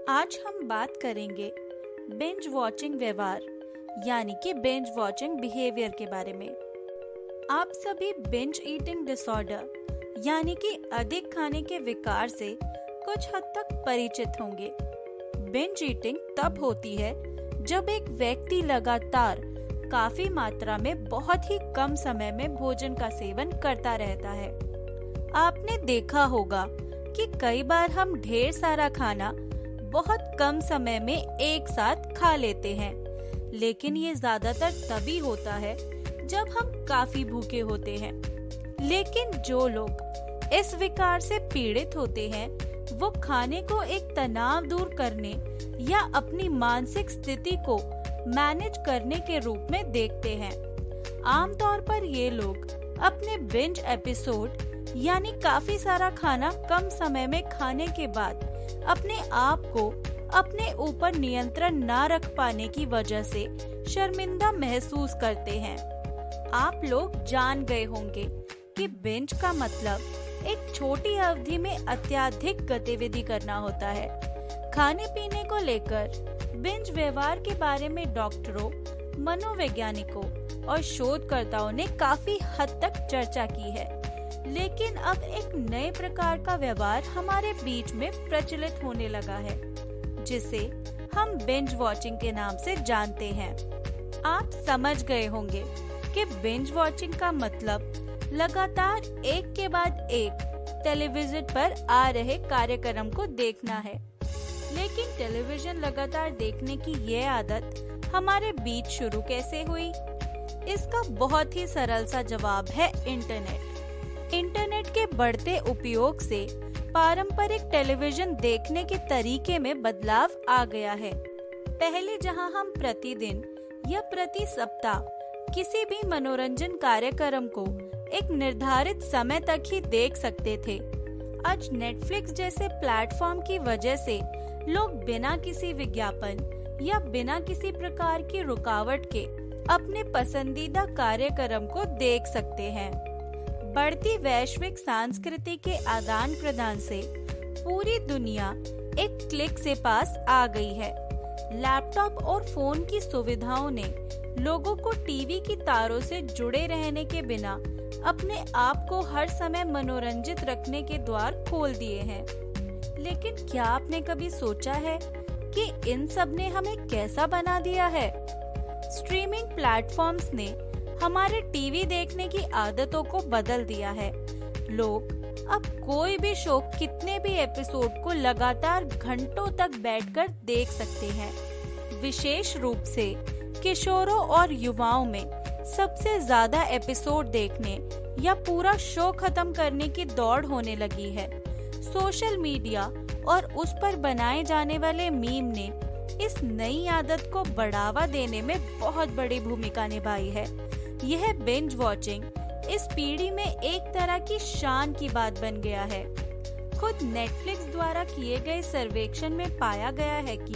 आज हम बात करेंगे बिंज वॉचिंग व्यवहार यानी कि बिंज वॉचिंग बिहेवियर के बारे में। आप सभी बिंज ईटिंग डिसऑर्डर यानी कि अधिक खाने के विकार से कुछ हद तक परिचित होंगे। बिंज ईटिंग तब होती है जब एक व्यक्ति लगातार काफी मात्रा में बहुत ही कम समय में भोजन का सेवन करता रहता है। आपने देखा होगा कि कई बार हम ढेर सारा खाना बहुत कम समय में एक साथ खा लेते हैं, लेकिन ये ज्यादातर तभी होता है जब हम काफी भूखे होते हैं। लेकिन जो लोग इस विकार से पीड़ित होते हैं, वो खाने को एक तनाव दूर करने या अपनी मानसिक स्थिति को मैनेज करने के रूप में देखते हैं। आमतौर पर ये लोग अपने बिंज एपिसोड यानी काफी सारा खाना कम समय में खाने के बाद अपने आप को अपने ऊपर नियंत्रण ना रख पाने की वजह से शर्मिंदा महसूस करते हैं। आप लोग जान गए होंगे कि बिंज का मतलब एक छोटी अवधि में अत्यधिक गतिविधि करना होता है। खाने पीने को लेकर बिंज व्यवहार के बारे में डॉक्टरों, मनोवैज्ञानिकों और शोधकर्ताओं ने काफी हद तक चर्चा की है, लेकिन अब एक नए प्रकार का व्यवहार हमारे बीच में प्रचलित होने लगा है, जिसे हम बिंज वॉचिंग के नाम से जानते हैं। आप समझ गए होंगे कि बिंज वॉचिंग का मतलब लगातार एक के बाद एक टेलीविजन पर आ रहे कार्यक्रम को देखना है। लेकिन टेलीविजन लगातार देखने की ये आदत हमारे बीच शुरू कैसे हुई? इसका बहुत ही सरल सा जवाब है इंटरनेट। इंटरनेट के बढ़ते उपयोग से पारंपरिक टेलीविजन देखने के तरीके में बदलाव आ गया है। पहले जहां हम प्रतिदिन या प्रति सप्ताह किसी भी मनोरंजन कार्यक्रम को एक निर्धारित समय तक ही देख सकते थे, आज नेटफ्लिक्स जैसे प्लेटफॉर्म की वजह से लोग बिना किसी विज्ञापन या बिना किसी प्रकार की रुकावट के अपने पसंदीदा कार्यक्रम को देख सकते हैं। बढ़ती वैश्विक संस्कृति के आदान प्रदान से पूरी दुनिया एक क्लिक से पास आ गई है। लैपटॉप और फोन की सुविधाओं ने लोगों को टीवी की तारों से जुड़े रहने के बिना अपने आप को हर समय मनोरंजित रखने के द्वार खोल दिए हैं। लेकिन क्या आपने कभी सोचा है कि इन सब ने हमें कैसा बना दिया है? स्ट्रीमिंग प्लेटफॉर्म्स ने हमारे टीवी देखने की आदतों को बदल दिया है। लोग अब कोई भी शो कितने भी एपिसोड को लगातार घंटों तक बैठकर देख सकते हैं। विशेष रूप से किशोरों और युवाओं में सबसे ज्यादा एपिसोड देखने या पूरा शो खत्म करने की दौड़ होने लगी है। सोशल मीडिया और उस पर बनाए जाने वाले मीम ने इस नई आदत को बढ़ावा देने में बहुत बड़ी भूमिका निभाई है। यह बिंज वॉचिंग इस पीढ़ी में एक तरह की शान की बात बन गया है। खुद नेटफ्लिक्स द्वारा किए गए सर्वेक्षण में पाया गया है कि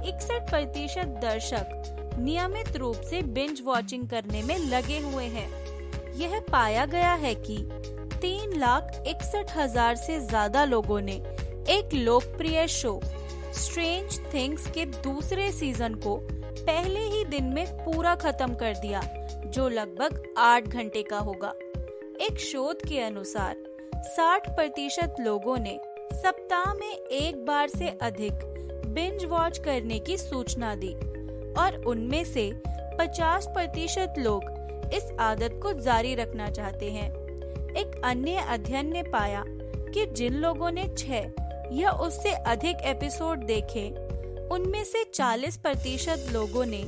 61% दर्शक नियमित रूप से बिंज वॉचिंग करने में लगे हुए हैं। यह पाया गया है कि 3,61,000 से ज्यादा लोगों ने एक लोकप्रिय शो स्ट्रेंज थिंग्स के दूसरे सीजन को पहले ही दिन में पूरा खत्म कर दिया, जो लगभग 8 घंटे का होगा। एक शोध के अनुसार 60% लोगों ने सप्ताह में एक बार से अधिक बिंज वॉच करने की सूचना दी और उनमें से 50% लोग इस आदत को जारी रखना चाहते हैं। एक अन्य अध्ययन ने पाया कि जिन लोगों ने 6 या उससे अधिक एपिसोड देखे, उनमें से 40% लोगों ने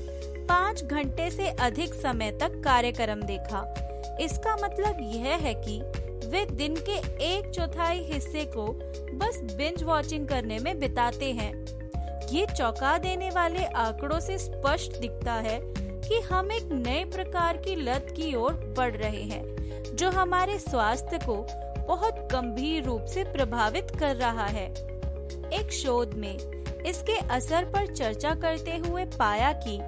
5 घंटे से अधिक समय तक कार्यक्रम देखा। इसका मतलब यह है कि वे दिन के 1/4 हिस्से को बस बिंज वॉचिंग करने में बिताते हैं। ये चौंका देने वाले आंकड़ों से स्पष्ट दिखता है कि हम एक नए प्रकार की लत की ओर बढ़ रहे हैं, जो हमारे स्वास्थ्य को बहुत गंभीर रूप से प्रभावित कर रहा है। एक शोध में इसके असर पर चर्चा करते हुए पाया कि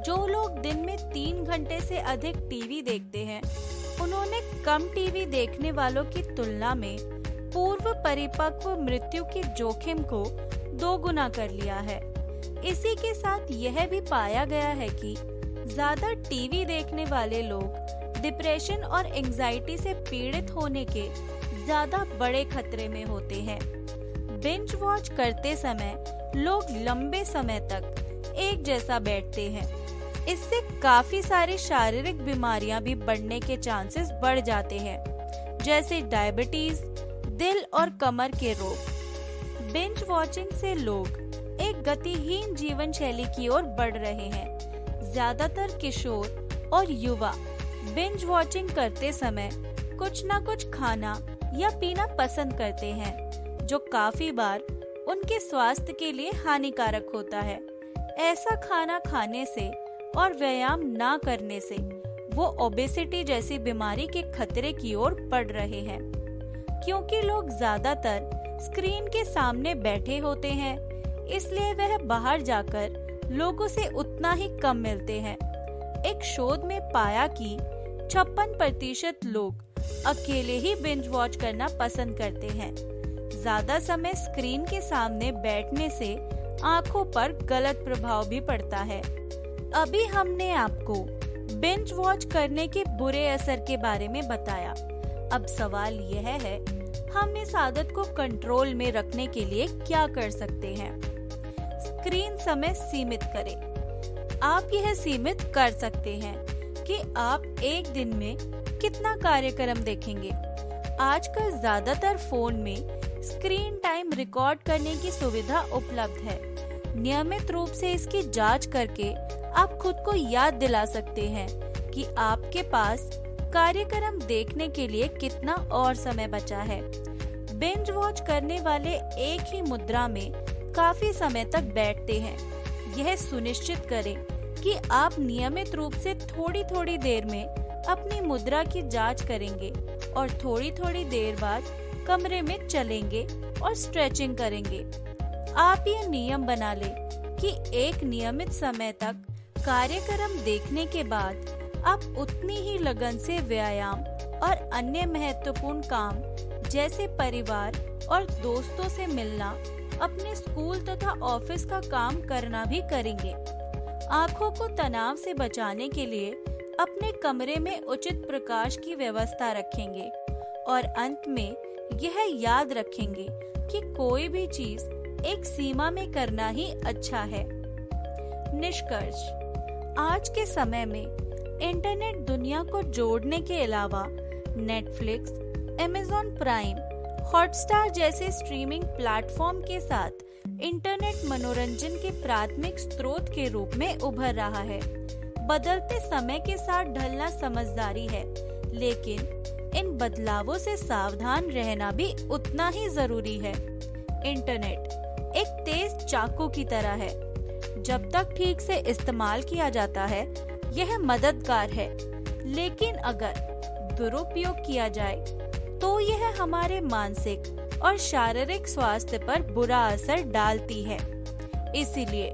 जो लोग दिन में 3 घंटे से अधिक टीवी देखते हैं, उन्होंने कम टीवी देखने वालों की तुलना में पूर्व परिपक्व मृत्यु के जोखिम को दोगुना कर लिया है। इसी के साथ यह भी पाया गया है कि ज्यादा टीवी देखने वाले लोग डिप्रेशन और एंजाइटी से पीड़ित होने के ज्यादा बड़े खतरे में होते हैं। बिंज वॉच करते समय लोग लंबे समय तक एक जैसा बैठते हैं। इससे काफी सारी शारीरिक बीमारियां भी बढ़ने के चांसेस बढ़ जाते हैं, जैसे डायबिटीज, दिल और कमर के रोग। बिंज वॉचिंग से लोग एक गतिहीन जीवन शैली की ओर बढ़ रहे हैं। ज्यादातर किशोर और युवा बिंज वॉचिंग करते समय कुछ न कुछ खाना या पीना पसंद करते हैं, जो काफी बार उनके स्वास्थ्य के लिए हानिकारक होता है। ऐसा खाना खाने से और व्यायाम ना करने से वो ओबेसिटी जैसी बीमारी के खतरे की ओर बढ़ रहे हैं। क्योंकि लोग ज्यादातर स्क्रीन के सामने बैठे होते हैं, इसलिए वह बाहर जाकर लोगों से उतना ही कम मिलते हैं। एक शोध में पाया कि 56% लोग अकेले ही बिंज वॉच करना पसंद करते हैं। ज्यादा समय स्क्रीन के सामने बैठने से आंखों पर गलत प्रभाव भी पड़ता है। अभी हमने आपको बिंज वॉच करने के बुरे असर के बारे में बताया। अब सवाल यह है, हम इस आदत को कंट्रोल में रखने के लिए क्या कर सकते हैं? स्क्रीन समय सीमित करें। आप यह सीमित कर सकते हैं कि आप एक दिन में कितना कार्यक्रम देखेंगे। आजकल ज्यादातर फोन में स्क्रीन टाइम रिकॉर्ड करने की सुविधा उपलब्ध है। नियमित रूप से इसकी जांच करके आप खुद को याद दिला सकते हैं कि आपके पास कार्यक्रम देखने के लिए कितना और समय बचा है। बिंज वॉच करने वाले एक ही मुद्रा में काफी समय तक बैठते हैं। यह सुनिश्चित करें कि आप नियमित रूप से थोड़ी थोड़ी देर में अपनी मुद्रा की जांच करेंगे और थोड़ी थोड़ी देर बाद कमरे में चलेंगे और स्ट्रेचिंग करेंगे। आप ये नियम बना लें कि एक नियमित समय तक कार्यक्रम देखने के बाद आप उतनी ही लगन से व्यायाम और अन्य महत्वपूर्ण काम जैसे परिवार और दोस्तों से मिलना, अपने स्कूल तथा ऑफिस का काम करना भी करेंगे। आँखों को तनाव से बचाने के लिए अपने कमरे में उचित प्रकाश की व्यवस्था रखेंगे और अंत में यह याद रखेंगे कि कोई भी चीज एक सीमा में करना ही अच्छा है। निष्कर्ष, आज के समय में इंटरनेट दुनिया को जोड़ने के अलावा नेटफ्लिक्स, अमेज़न प्राइम, हॉटस्टार जैसे स्ट्रीमिंग प्लेटफॉर्म के साथ इंटरनेट मनोरंजन के प्राथमिक स्रोत के रूप में उभर रहा है। बदलते समय के साथ ढलना समझदारी है, लेकिन इन बदलावों से सावधान रहना भी उतना ही जरूरी है। इंटरनेट एक तेज चाकू की तरह है। जब तक ठीक से इस्तेमाल किया जाता है, यह मददगार है, लेकिन अगर दुरुपयोग किया जाए तो यह हमारे मानसिक और शारीरिक स्वास्थ्य पर बुरा असर डालती है। इसीलिए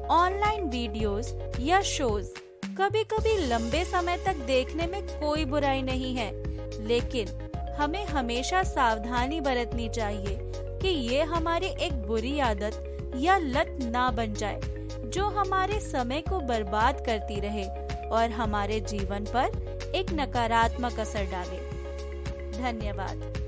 ऑनलाइन वीडियोस या शोज कभी-कभी लंबे समय तक देखने में कोई बुराई नहीं है, लेकिन हमें हमेशा सावधानी बरतनी चाहिए कि ये हमारी एक बुरी आदत या लत ना बन जाए, जो हमारे समय को बर्बाद करती रहे और हमारे जीवन पर एक नकारात्मक असर डाले। धन्यवाद।